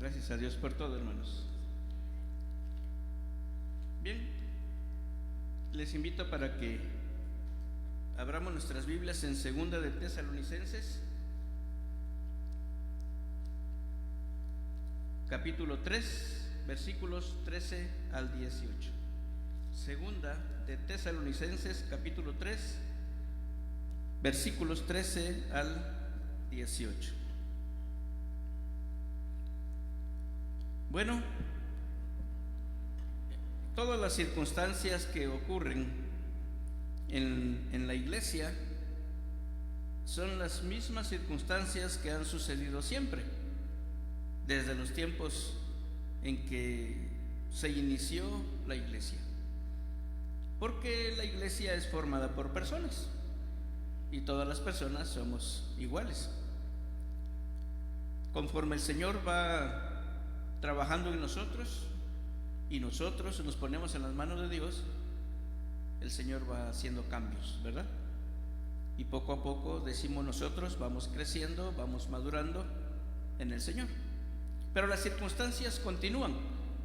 Gracias a Dios por todo, hermanos. Bien, les invito para que abramos nuestras Biblias en Segunda de Tesalonicenses, capítulo 3, versículos 13 al 18. Segunda de Tesalonicenses, capítulo 3, versículos 13 al 18. Bueno, todas las circunstancias que ocurren en la iglesia son las mismas circunstancias que han sucedido siempre, desde los tiempos en que se inició la iglesia. Porque la iglesia es formada por personas y todas las personas somos iguales. Conforme el Señor va trabajando en nosotros y nosotros nos ponemos en las manos de Dios, el Señor va haciendo cambios, ¿verdad? Y poco a poco, decimos nosotros, vamos creciendo, vamos madurando en el Señor. Pero las circunstancias continúan,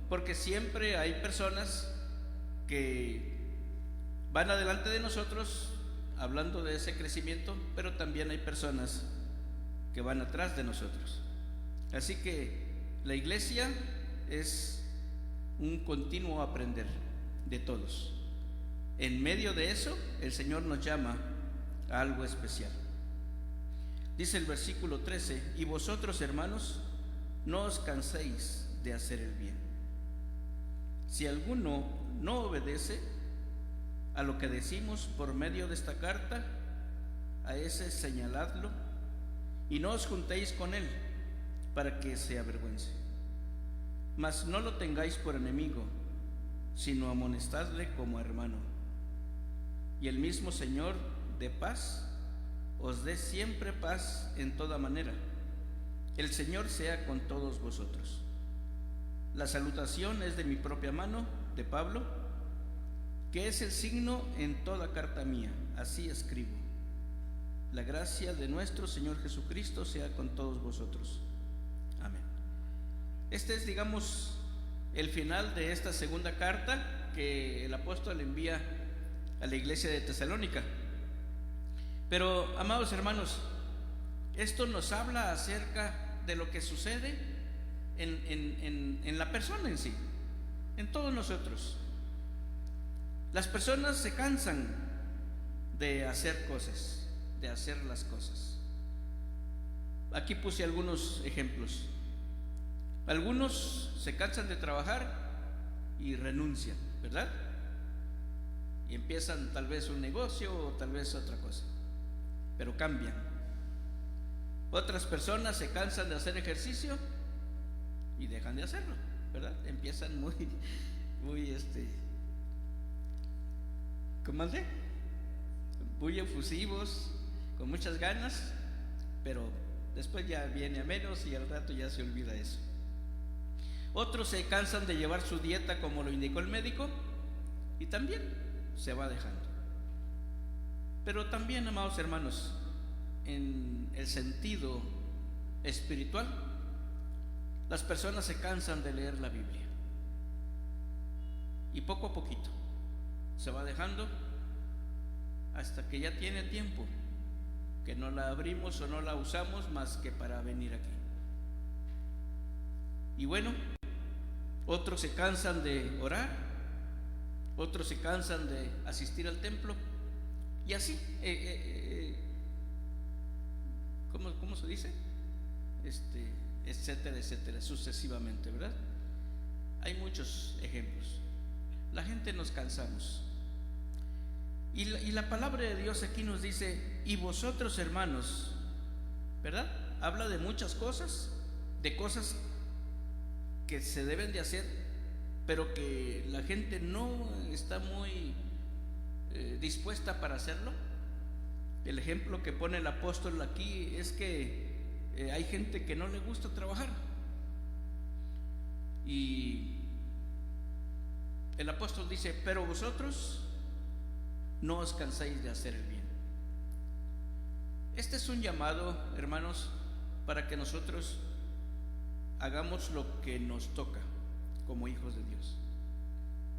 porque siempre hay personas que van adelante de nosotros hablando de ese crecimiento, pero también hay personas que van atrás de nosotros. Así que la iglesia es un continuo aprender de todos. En medio de eso, el Señor nos llama a algo especial. Dice el versículo 13: y vosotros, hermanos, no os canséis de hacer el bien. Si alguno no obedece a lo que decimos por medio de esta carta, a ese señaladlo y no os juntéis con él para que se avergüence. Mas no lo tengáis por enemigo, sino amonestadle como hermano. Y el mismo Señor de paz os dé siempre paz en toda manera. El Señor sea con todos vosotros. La salutación es de mi propia mano, de Pablo, que es el signo en toda carta mía. Así escribo. La gracia de nuestro Señor Jesucristo sea con todos vosotros. Amén. Este es, digamos, el final de esta segunda carta que el apóstol envía a la iglesia de Tesalónica. Pero, amados hermanos, esto nos habla acerca de lo que sucede en la persona en sí, en todos nosotros. Las personas se cansan de hacer cosas, de hacer las cosas. Aquí puse algunos ejemplos. Algunos se cansan de trabajar y renuncian, ¿verdad? Y empiezan tal vez un negocio o tal vez otra cosa, pero cambian. Otras personas se cansan de hacer ejercicio y dejan de hacerlo, ¿verdad? Empiezan muy ¿cómo se? Muy efusivos, con muchas ganas, pero después ya viene a menos y al rato ya se olvida eso. Otros se cansan de llevar su dieta como lo indicó el médico y también se va dejando. Pero también, amados hermanos, en el sentido espiritual, las personas se cansan de leer la Biblia y poco a poquito se va dejando hasta que ya tiene tiempo que no la abrimos o no la usamos más que para venir aquí. Y bueno, otros se cansan de orar, otros se cansan de asistir al templo y así, ¿cómo se dice? Etcétera, etcétera, sucesivamente, ¿verdad? Hay muchos ejemplos. La gente nos cansamos. Y la palabra de Dios aquí nos dice: y vosotros, hermanos, ¿verdad? Habla de muchas cosas, de cosas que se deben de hacer, pero que la gente no está muy dispuesta para hacerlo. El ejemplo que pone el apóstol aquí es que hay gente que no le gusta trabajar. Y el apóstol dice: pero vosotros no os canséis de hacer el bien. Este es un llamado, hermanos, para que nosotros hagamos lo que nos toca como hijos de Dios.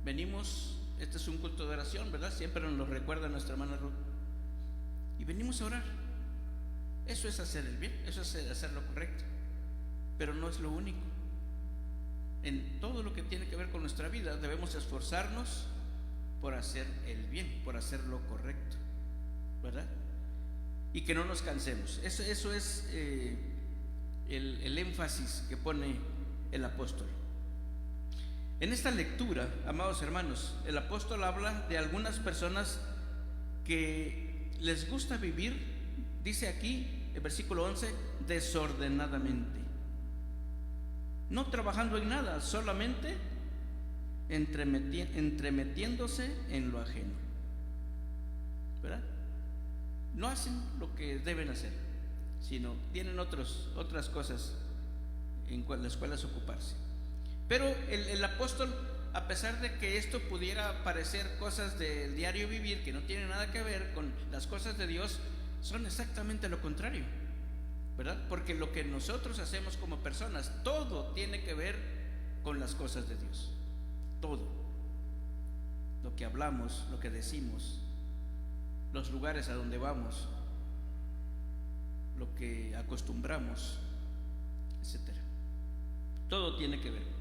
Venimos, este es un culto de oración, ¿verdad? Siempre nos lo recuerda nuestra hermana Ruth. Y venimos a orar. Eso es hacer el bien, eso es hacer lo correcto. Pero no es lo único. En todo lo que tiene que ver con nuestra vida debemos esforzarnos por hacer el bien, por hacer lo correcto, ¿verdad? Y que no nos cansemos. Eso es el énfasis que pone el apóstol. En esta lectura, amados hermanos, el apóstol habla de algunas personas que les gusta vivir, dice aquí, el versículo 11, desordenadamente, no trabajando en nada, solamente entremetiéndose en lo ajeno, ¿verdad? No hacen lo que deben hacer, sino tienen otras cosas en las cuales ocuparse. Pero el apóstol, a pesar de que esto pudiera parecer cosas del diario vivir que no tienen nada que ver con las cosas de Dios, son exactamente lo contrario, ¿verdad? Porque lo que nosotros hacemos como personas, todo tiene que ver con las cosas de Dios. Todo. Lo que hablamos, lo que decimos, los lugares a donde vamos, lo que acostumbramos, etcétera. Todo tiene que ver.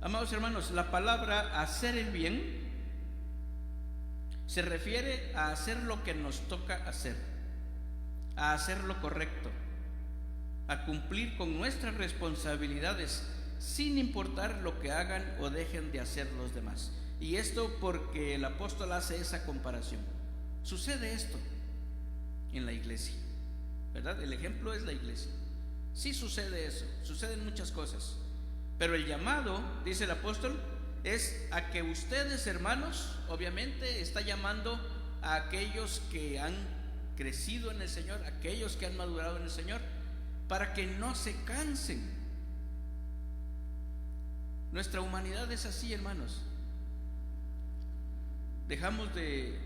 Amados hermanos, la palabra hacer el bien se refiere a hacer lo que nos toca hacer, a hacer lo correcto, a cumplir con nuestras responsabilidades sin importar lo que hagan o dejen de hacer los demás. Y esto porque el apóstol hace esa comparación. Sucede esto en la iglesia, ¿verdad? El ejemplo es la iglesia. Sí sucede eso, suceden muchas cosas. Pero el llamado, dice el apóstol, es a que ustedes, hermanos, obviamente está llamando a aquellos que han crecido en el Señor, aquellos que han madurado en el Señor, para que no se cansen. Nuestra humanidad es así, hermanos. Dejamos de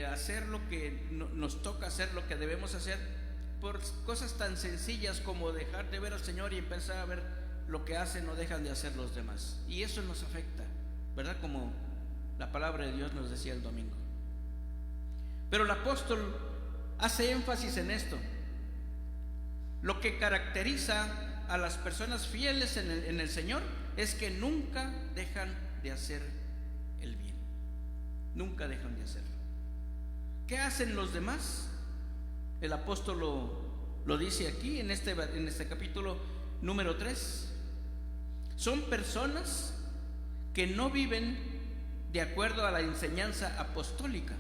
hacer lo que nos toca hacer, lo que debemos hacer, por cosas tan sencillas como dejar de ver al Señor y empezar a ver lo que hacen o dejan de hacer los demás. Y eso nos afecta, ¿verdad? Como la palabra de Dios nos decía el domingo. Pero el apóstol hace énfasis en esto. Lo que caracteriza a las personas fieles en el Señor es que nunca dejan de hacer el bien. Nunca dejan de hacerlo. ¿Qué hacen los demás? El apóstol lo dice aquí en este capítulo número 3. Son personas que no viven de acuerdo a la enseñanza apostólica,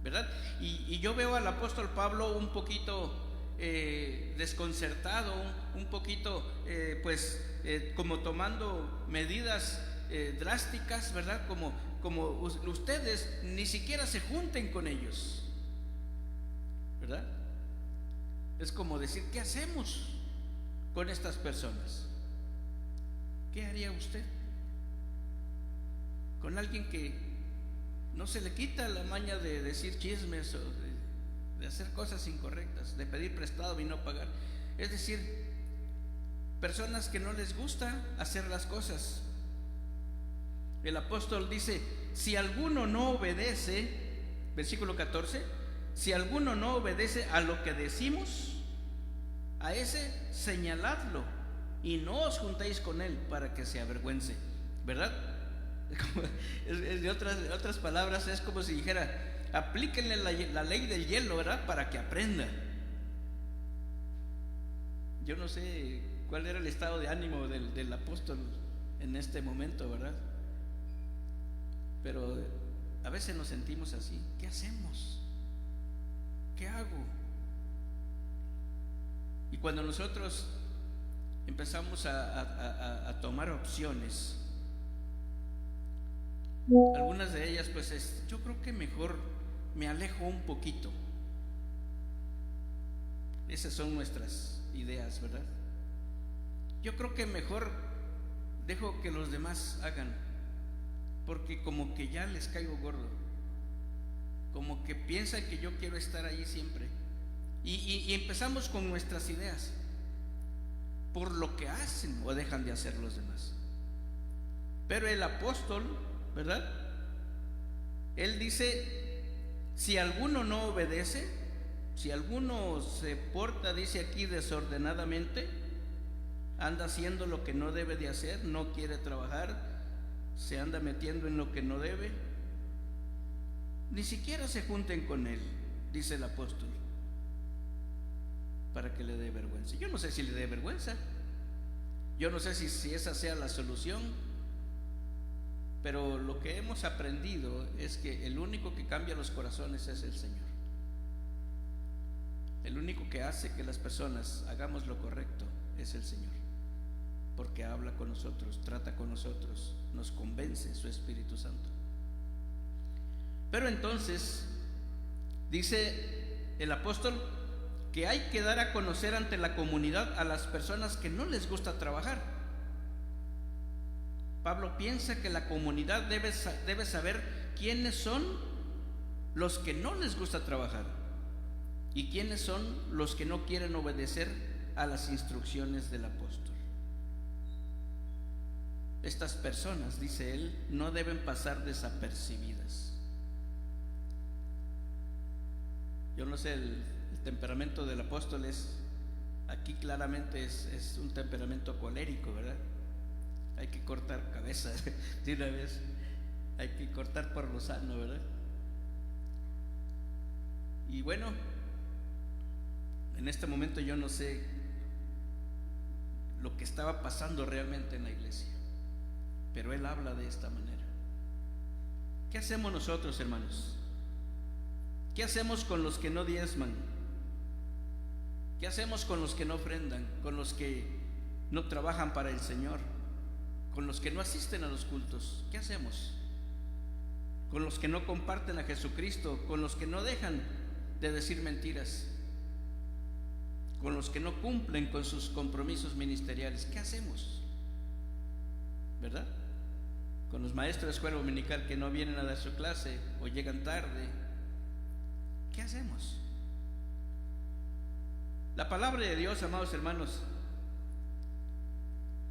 ¿verdad? Y yo veo al apóstol Pablo un poquito desconcertado, un poquito como tomando medidas drásticas, ¿verdad? Como ustedes ni siquiera se junten con ellos, ¿verdad? Es como decir, ¿qué hacemos con estas personas? ¿Qué haría usted con alguien que no se le quita la maña de decir chismes o de hacer cosas incorrectas, de pedir prestado y no pagar? Es decir, personas que no les gusta hacer las cosas. El apóstol dice, si alguno no obedece, versículo 14, si alguno no obedece a lo que decimos, a ese señaladlo y no os juntéis con él para que se avergüence, ¿verdad? De otras palabras, es como si dijera, aplíquenle la ley del hielo, ¿verdad? Para que aprenda. Yo no sé cuál era el estado de ánimo del apóstol en este momento, ¿verdad? Pero a veces nos sentimos así. ¿Qué hacemos? ¿Qué hago? Y cuando nosotros empezamos a tomar opciones, algunas de ellas pues yo creo que mejor me alejo un poquito. Esas son nuestras ideas, ¿verdad? Yo creo que mejor dejo que los demás hagan, porque como que ya les caigo gordo, como que piensan que yo quiero estar ahí siempre. Y empezamos con nuestras ideas. por lo que hacen o dejan de hacer los demás. Pero el apóstol, ¿verdad? Él dice, si alguno no obedece, si alguno se porta, dice aquí, desordenadamente, anda haciendo lo que no debe de hacer, no quiere trabajar, se anda metiendo en lo que no debe, ni siquiera se junten con él, dice el apóstol, para que le dé vergüenza. Yo no sé si le dé vergüenza, yo no sé si esa sea la solución, pero lo que hemos aprendido es que el único que cambia los corazones es el Señor. El único que hace que las personas hagamos lo correcto es el Señor, porque habla con nosotros, trata con nosotros, nos convence su Espíritu Santo. Pero entonces dice el apóstol que hay que dar a conocer ante la comunidad a las personas que no les gusta trabajar. Pablo piensa que la comunidad debe saber quiénes son los que no les gusta trabajar y quiénes son los que no quieren obedecer a las instrucciones del apóstol. Estas personas, dice él, no deben pasar desapercibidas. Yo no sé, el temperamento del apóstol aquí claramente es un temperamento colérico, ¿verdad? Hay que cortar cabeza de una vez, hay que cortar por lo sano, ¿verdad? Y bueno, en este momento yo no sé lo que estaba pasando realmente en la iglesia, pero él habla de esta manera. ¿Qué hacemos nosotros, hermanos? ¿Qué hacemos con los que no diezman? ¿Qué hacemos con los que no ofrendan? Con los que no trabajan para el Señor, con los que no asisten a los cultos. ¿Qué hacemos? Con los que no comparten a Jesucristo, con los que no dejan de decir mentiras, con los que no cumplen con sus compromisos ministeriales. ¿Qué hacemos? ¿Verdad? Con los maestros de escuela dominical que no vienen a dar su clase o llegan tarde. ¿Qué hacemos? La palabra de Dios, amados hermanos,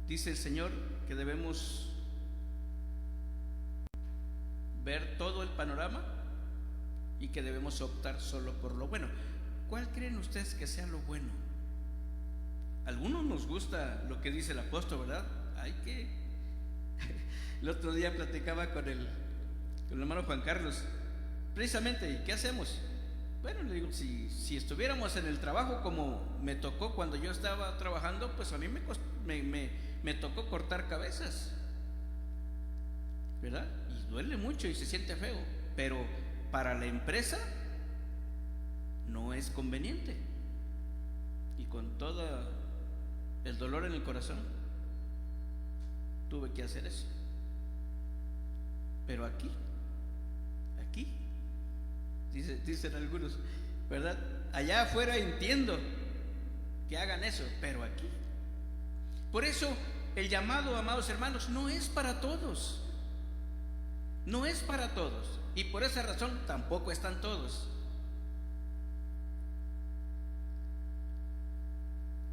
dice el Señor que debemos ver todo el panorama y que debemos optar solo por lo bueno. ¿Cuál creen ustedes que sea lo bueno? A algunos nos gusta lo que dice el apóstol, ¿verdad? El otro día platicaba con el hermano Juan Carlos, precisamente, ¿y qué hacemos? Bueno, le digo, si estuviéramos en el trabajo como me tocó cuando yo estaba trabajando, pues a mí me tocó cortar cabezas, ¿verdad? Y duele mucho y se siente feo, pero para la empresa no es conveniente. Y con todo el dolor en el corazón tuve que hacer eso. Pero aquí dicen algunos, ¿verdad? Allá afuera entiendo que hagan eso, pero aquí. Por eso el llamado, amados hermanos, no es para todos. No es para todos. Y por esa razón tampoco están todos.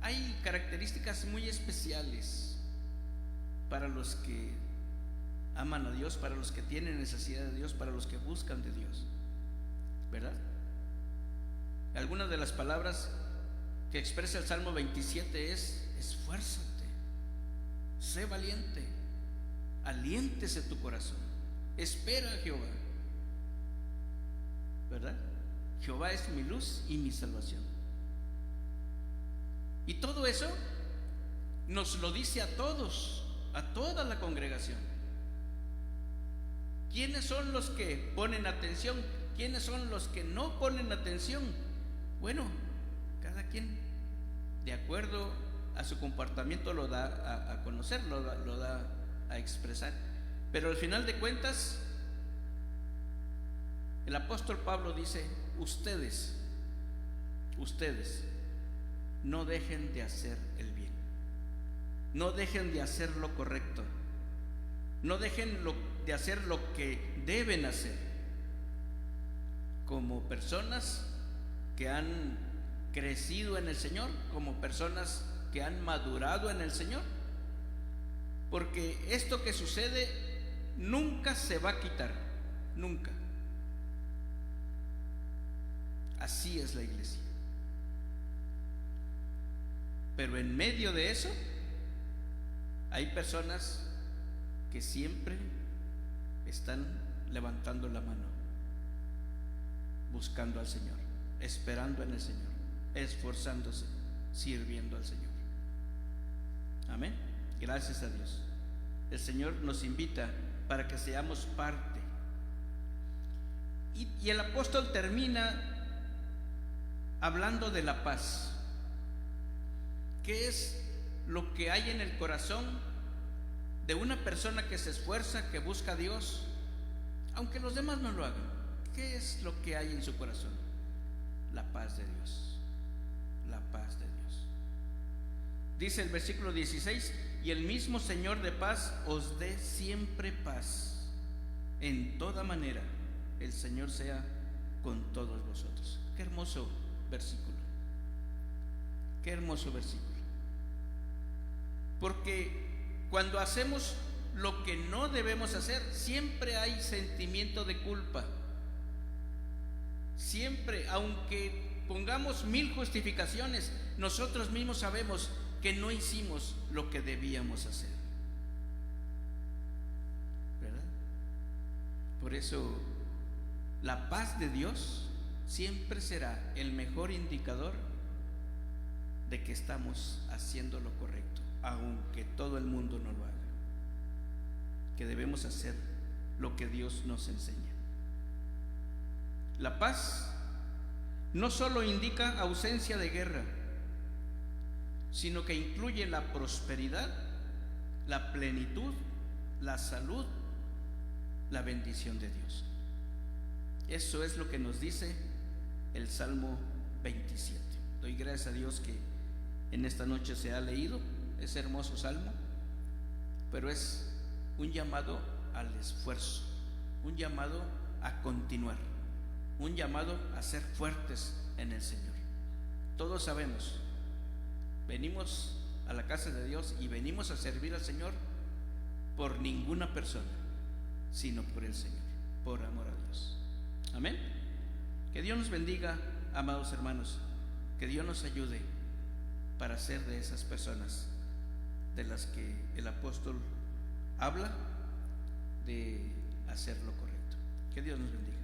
Hay características muy especiales para los que aman a Dios, para los que tienen necesidad de Dios, para los que buscan de Dios, ¿verdad? Algunas de las palabras que expresa el Salmo 27 es: esfuérzate, sé valiente, aliéntese tu corazón, espera a Jehová, ¿verdad? Jehová es mi luz y mi salvación. Y todo eso nos lo dice a todos, a toda la congregación. ¿Quiénes son los que ponen atención? ¿Quiénes son los que no ponen atención? Bueno, cada quien, de acuerdo a su comportamiento, lo da a conocer, lo da a expresar. Pero al final de cuentas, el apóstol Pablo dice: ustedes no dejen de hacer el bien, no dejen de hacer lo correcto, no dejen de hacer lo que deben hacer, como personas que han crecido en el Señor, como personas que que han madurado en el Señor, porque esto que sucede nunca se va a quitar, nunca. Así es la iglesia. Pero en medio de eso hay personas que siempre están levantando la mano, buscando al Señor, esperando en el Señor, esforzándose, sirviendo al Señor. Amén. Gracias a Dios. El Señor nos invita para que seamos parte. Y el apóstol termina hablando de la paz. ¿Qué es lo que hay en el corazón de una persona que se esfuerza, que busca a Dios, aunque los demás no lo hagan? ¿Qué es lo que hay en su corazón? La paz de Dios. La paz de Dios. Dice el versículo 16: y el mismo Señor de paz os dé siempre paz. En toda manera, el Señor sea con todos vosotros. Qué hermoso versículo. Qué hermoso versículo. Porque cuando hacemos lo que no debemos hacer, siempre hay sentimiento de culpa. Siempre, aunque pongamos 1000 justificaciones, nosotros mismos sabemos que no hicimos lo que debíamos hacer, ¿verdad? Por eso la paz de Dios siempre será el mejor indicador de que estamos haciendo lo correcto, aunque todo el mundo no lo haga, que debemos hacer lo que Dios nos enseña. La paz no solo indica ausencia de guerra, sino que incluye la prosperidad, la plenitud, la salud, la bendición de Dios. Eso es lo que nos dice el Salmo 27. Doy gracias a Dios que en esta noche se ha leído ese hermoso salmo, pero es un llamado al esfuerzo, un llamado a continuar, un llamado a ser fuertes en el Señor. Todos sabemos, venimos a la casa de Dios y venimos a servir al Señor por ninguna persona, sino por el Señor, por amor a Dios. Amén. Que Dios nos bendiga, amados hermanos. Que Dios nos ayude para ser de esas personas de las que el apóstol habla, de hacer lo correcto. Que Dios nos bendiga.